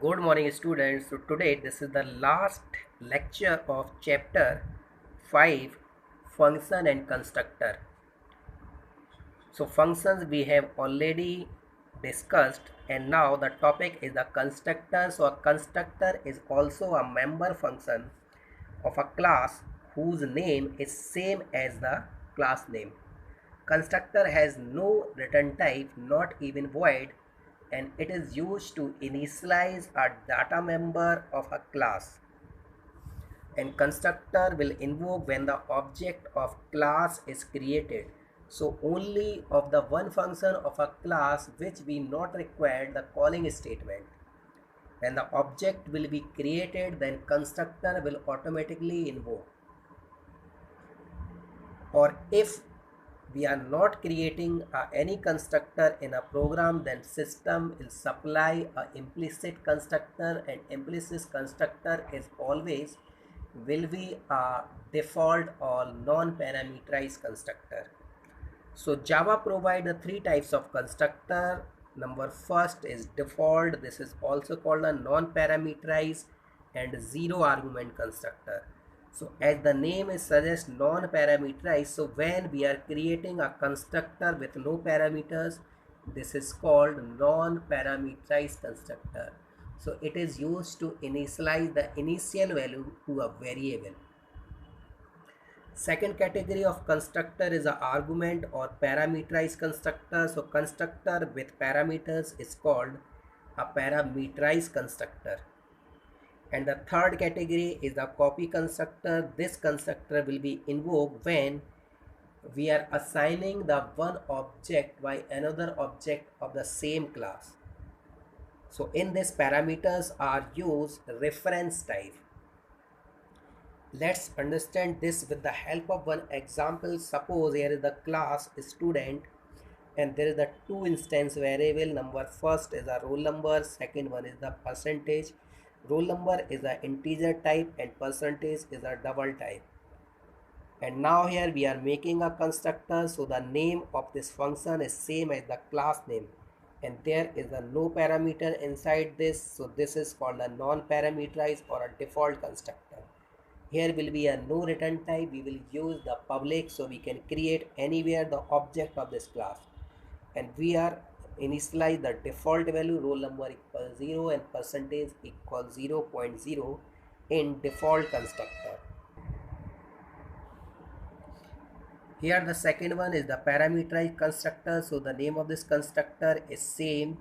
Good morning students. So today this is the last lecture of chapter 5 function and constructor. So functions we have already discussed and now the topic is the constructor. So a constructor is also a member function of a class whose name is same as the class name. Constructor has no return type, not even void, and it is used to initialize a data member of a class. And constructor will invoke when the object of class is created. So only of the one function of a class which we not require the calling statement. When the object will be created, then constructor will automatically invoke. Or if we are not creating any constructor in a program, then system will supply a implicit constructor, and implicit constructor is always will be a default or non-parameterized constructor. So Java provide the three types of constructor. Number first is default. This is also called a non-parameterized and zero argument constructor. So as the name is suggests non-parameterized, so when we are creating a constructor with no parameters, this is called non-parameterized constructor. So it is used to initialize the initial value to a variable. Second category of constructor is a argument or parameterized constructor. So constructor with parameters is called a parameterized constructor. And the third category is the copy constructor. This constructor will be invoked when we are assigning the one object by another object of the same class. So in this parameters are used reference type. Let's understand this with the help of one example. Suppose here is the class student and there is the two instance variable. Number first is a roll number, second one is the percentage. Roll number is an integer type and percentage is a double type. And now here we are making a constructor, so the name of this function is same as the class name, and there is a no parameter inside this, so this is called a non-parameterized or a default constructor. Here will be a no return type. We will use the public, so we can create anywhere the object of this class, and we are initialize the default value roll number equals 0 and percentage equals 0.0 in default constructor. Here the second one is the parameterized constructor. So the name of this constructor is same,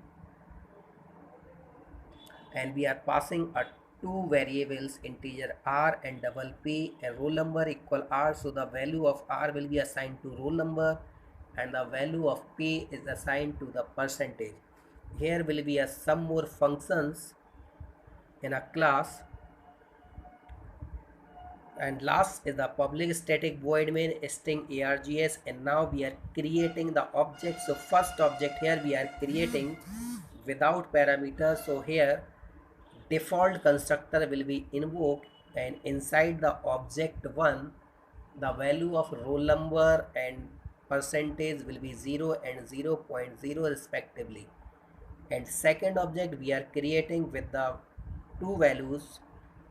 and we are passing a two variables integer r and double p, and roll number equal r. So the value of r will be assigned to roll number and the value of p is assigned to the percentage. Here will be some more functions in a class. And last is the public static void main string args, and now we are creating the object. So first object here we are creating without parameters. So here default constructor will be invoked, and inside the object 1 the value of roll number and percentage will be 0 and 0.0 respectively. And second object we are creating with the two values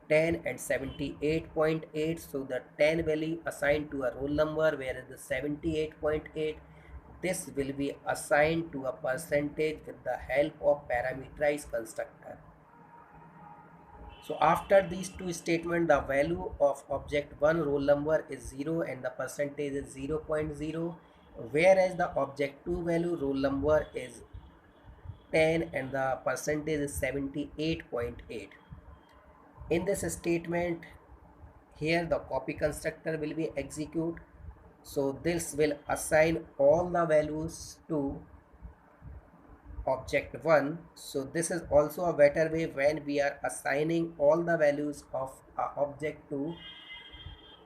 10 and 78.8. So the 10 value assigned to a roll number, whereas the 78.8 this will be assigned to a percentage with the help of parameterized constructor. So after these two statements, the value of object 1 roll number is 0 and the percentage is 0.0, whereas the object 2 value roll number is 10 and the percentage is 78.8. In this statement, here the copy constructor will be executed. So this will assign all the values to object 1. So this is also a better way when we are assigning all the values of object to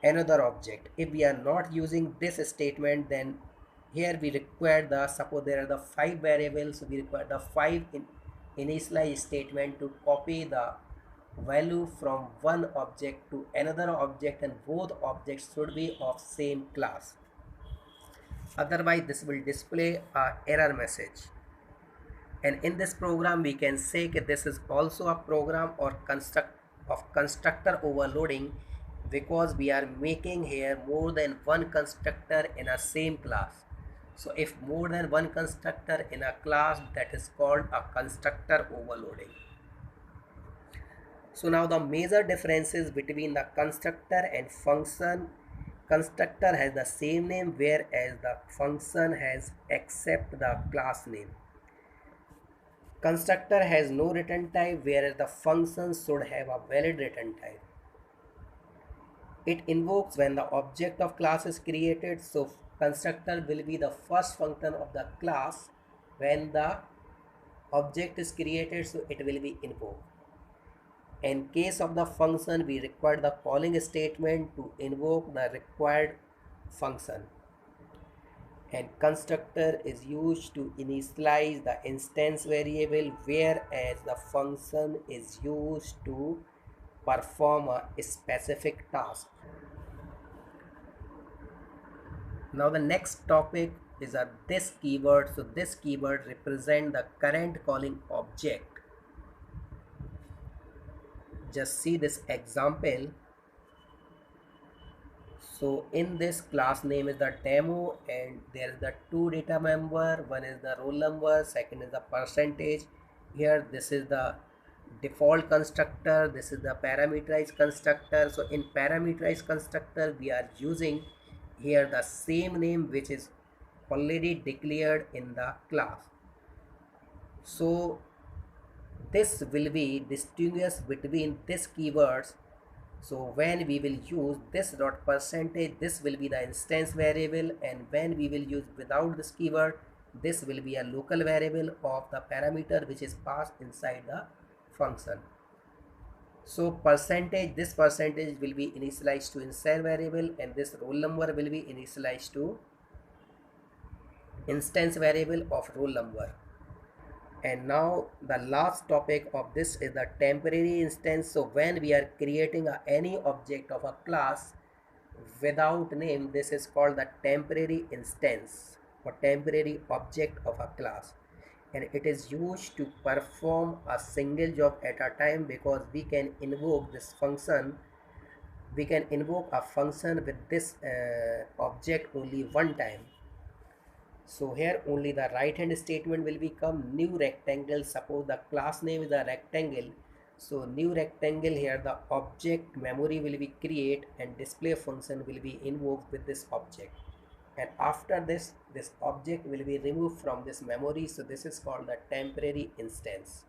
another object. If we are not using this statement, then here we require the, suppose there are the 5 variables, so we require the 5 initialize statement to copy the value from one object to another object, and both objects should be of same class. Otherwise this will display a error message. And in this program we can say that this is also a program or constructor overloading, because we are making here more than one constructor in a same class. So if more than one constructor in a class, that is called a constructor overloading. So now the major differences between the constructor and function: constructor has the same name, whereas the function has except the class name. Constructor has no return type, whereas the function should have a valid return type. It invokes when the object of class is created, so constructor will be the first function of the class. When the object is created, so it will be invoked. In case of the function, we require the calling statement to invoke the required function. And constructor is used to initialize the instance variable, whereas the function is used to perform a specific task. Now the next topic is a this keyword. So this keyword represents the current calling object. Just see this example. So in this class name is the demo, and there is the two data member. One is the roll number, second is the percentage. Here this is the default constructor, this is the parameterized constructor. So in parameterized constructor we are using here the same name which is already declared in the class. So this will be distinguished between these keywords. So when we will use this dot percentage, this will be the instance variable, and when we will use without this keyword, this will be a local variable of the parameter which is passed inside the function. So percentage, this percentage will be initialized to inside variable, and this roll number will be initialized to instance variable of roll number. And now the last topic of this is the temporary instance. So when we are creating any object of a class without name, this is called the temporary instance or temporary object of a class, and it is used to perform a single job at a time, because we can invoke this function, we can invoke a function with this object only one time. So here only the right hand statement will become new rectangle. Suppose the class name is a rectangle, so new rectangle, here the object memory will be create and display function will be invoked with this object, and after this object will be removed from this memory. So this is called the temporary instance.